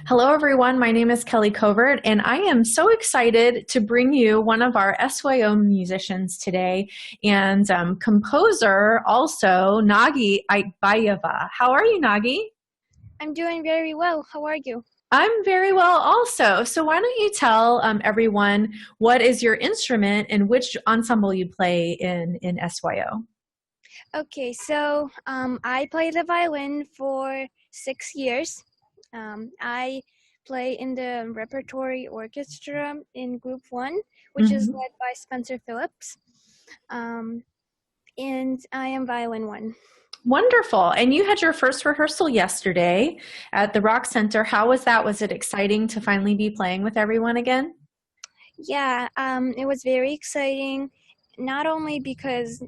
Hello, everyone. My name is Kelly Covert, and I am so excited to bring you one of our SYO musicians today and composer also, Nagi Aitbayeva. How are you, Nagi? I'm doing very well. How are you? I'm very well also. So why don't you tell everyone what is your instrument and which ensemble you play in SYO? Okay, so I play the violin for 6 years. I play in the Repertory Orchestra in Group 1, which is Mhm. led by Spencer Phillips. Um, and I am violin 1. Wonderful. And you had your first rehearsal yesterday at the Rock Center. How was that? Was it exciting to finally be playing with everyone again? Yeah, it was very exciting, not only because,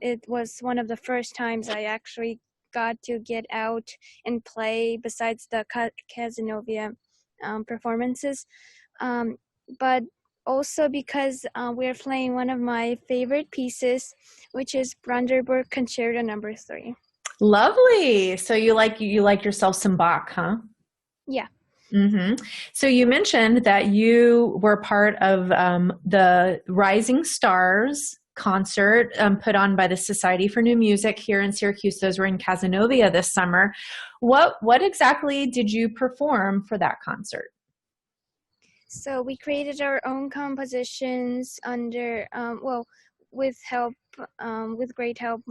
it was one of the first times I actually got to get out and play besides the Casanova performances, um, but also because we're playing one of my favorite pieces, which is Brandenburg Concerto Number 3. Lovely. So you like yourself some Bach, huh? Yeah. hmm So you mentioned that you were part of the Rising Stars concert put on by the Society for New Music here in Syracuse. Those were in Casanova this summer. What exactly did you perform for that concert? So we created our own compositions under, with help, with great help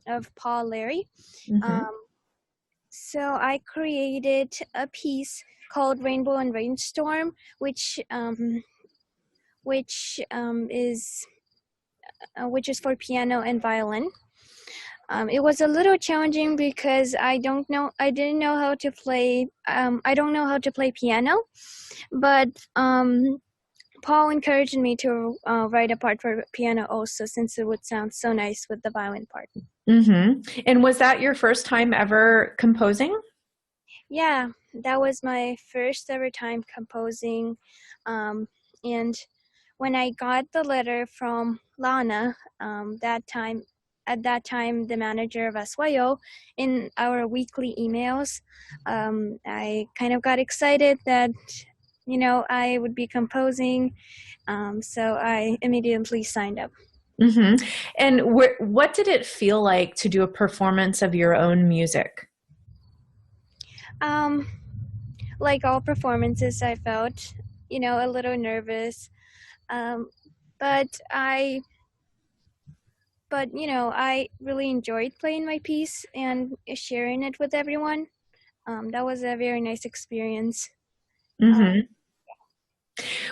of Paul Larry. hmm Um, So I created a piece called Rainbow and Rainstorm, which is for piano and violin. It was a little challenging because I didn't know how to play. I don't know how to play piano, but Paul encouraged me to write a part for piano also, since it would sound so nice with the violin part. And was that your first time ever composing? Yeah, that was my first ever time composing, and when I got the letter from Lana, at that time, the manager of SYO, in our weekly emails, I kind of got excited that, I would be composing, so I immediately signed up. hmm And what did it feel like to do a performance of your own music? Um, like all performances, I felt, a little nervous, um, but I really enjoyed playing my piece and sharing it with everyone. That was a very nice experience. Uh, hmm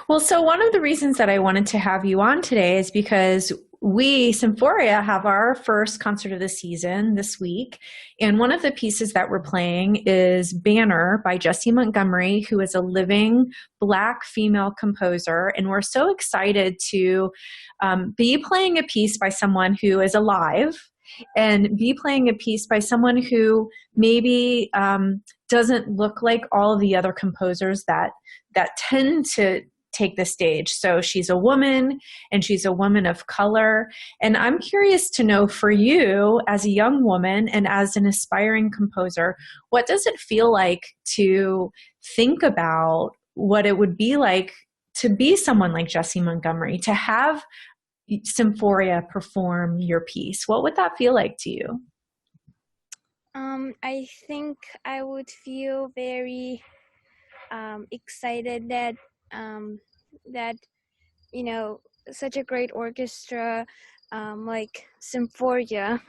Well, so one of the reasons that I wanted to have you on today is because we, Symphoria, have our first concert of the season this week. And one of the pieces that we're playing is Banner by Jessie Montgomery, who is a living Black female composer. And we're so excited to be playing a piece by someone who is alive and be playing a piece by someone who maybe doesn't look like all of the other composers that tend to take the stage. So she's a woman and she's a woman of color. And I'm curious to know, for you as a young woman and as an aspiring composer, what does it feel like to think about what it would be like to be someone like Jessie Montgomery, to have Symphoria perform your piece? What would that feel like to you? I think I would feel very excited that um, that such a great orchestra, like Symphoria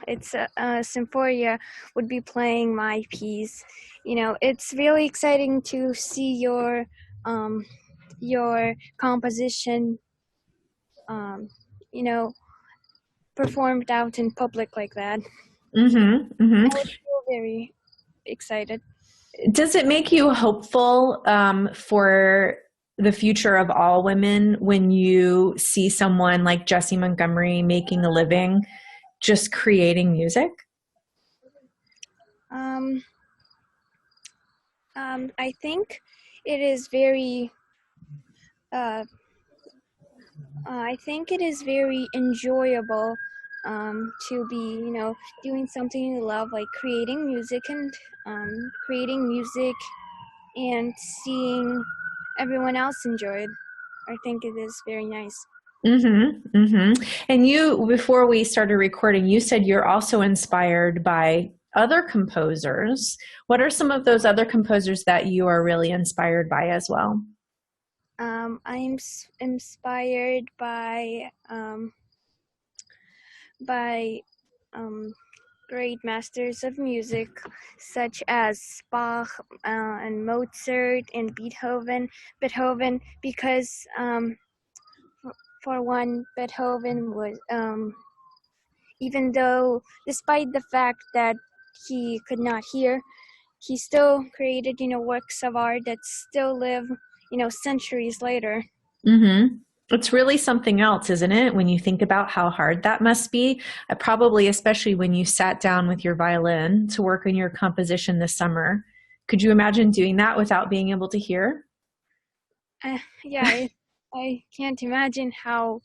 would be playing my piece. It's really exciting to see your composition, um, you know, performed out in public like that. hmm hmm I would feel very excited. Does it make you hopeful for the future of all women when you see someone like Jessie Montgomery making a living just creating music? Um, I think it is very. Uh, I think it is very enjoyable to be, doing something you love, like creating music and creating music and seeing everyone else enjoy it. I think it is very nice. Mm-hmm, mm-hmm. And you, before we started recording, you said you're also inspired by other composers. What are some of those other composers that you are really inspired by as well? I'm inspired by great masters of music such as Bach and Mozart and Beethoven, because for one, Beethoven was even though, despite the fact that he could not hear, he still created works of art that still live centuries later. Mm-hmm. It's really something else, isn't it? When you think about how hard that must be, probably especially when you sat down with your violin to work on your composition this summer. Could you imagine doing that without being able to hear? Yeah, I can't imagine how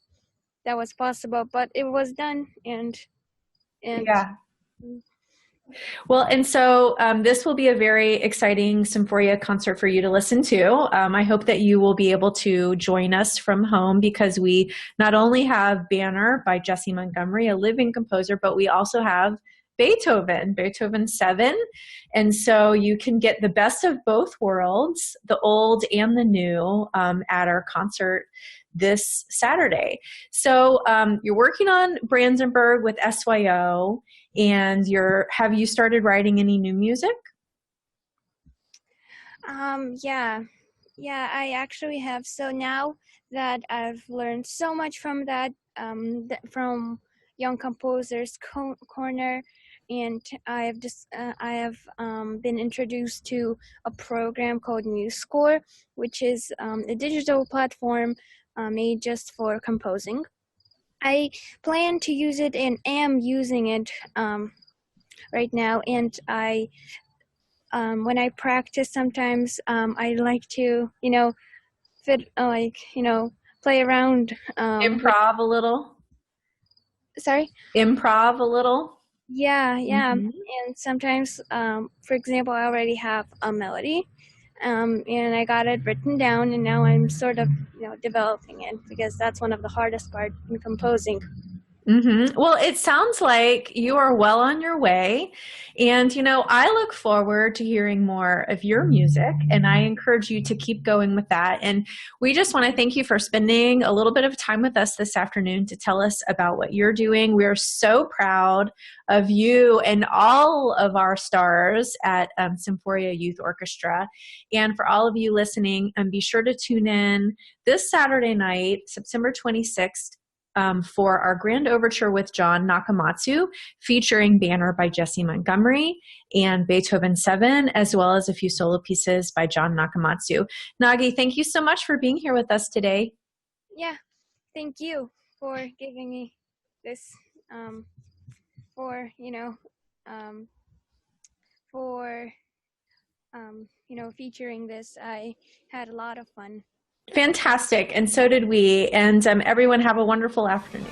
that was possible, but it was done, and Yeah. Well, and so this will be a very exciting Symphoria concert for you to listen to. I hope that you will be able to join us from home because we not only have Banner by Jesse Montgomery, a living composer, but we also have Beethoven 7. And so you can get the best of both worlds, the old and the new, at our concert this Saturday. So you're working on Brandenburg with SYO, and have you started writing any new music? Yeah, I actually have. So now that I've learned so much from that, from Young Composers Corner, and I have been introduced to a program called MuseScore, which is a digital platform made just for composing. I plan to use it and am using it right now, and when I practice, sometimes I like to, play around. Improv a little? Sorry. Improv a little? Yeah, Mhm. and sometimes, for example, I already have a melody, and I got it written down, and now I'm sort of, developing it because that's one of the hardest part in composing. Mm-hmm. Well, it sounds like you are well on your way. And, I look forward to hearing more of your music, and I encourage you to keep going with that. And we just want to thank you for spending a little bit of time with us this afternoon to tell us about what you're doing. We are so proud of you and all of our stars at Symphoria Youth Orchestra. And for all of you listening, be sure to tune in this Saturday night, September 26th, for our grand overture with John Nakamatsu, featuring Banner by Jesse Montgomery and Beethoven 7, as well as a few solo pieces by John Nakamatsu. Nagi, thank you so much for being here with us today. Yeah, thank you for giving me this, for, um, for, featuring this. I had a lot of fun. Fantastic, and so did we. And everyone have a wonderful afternoon.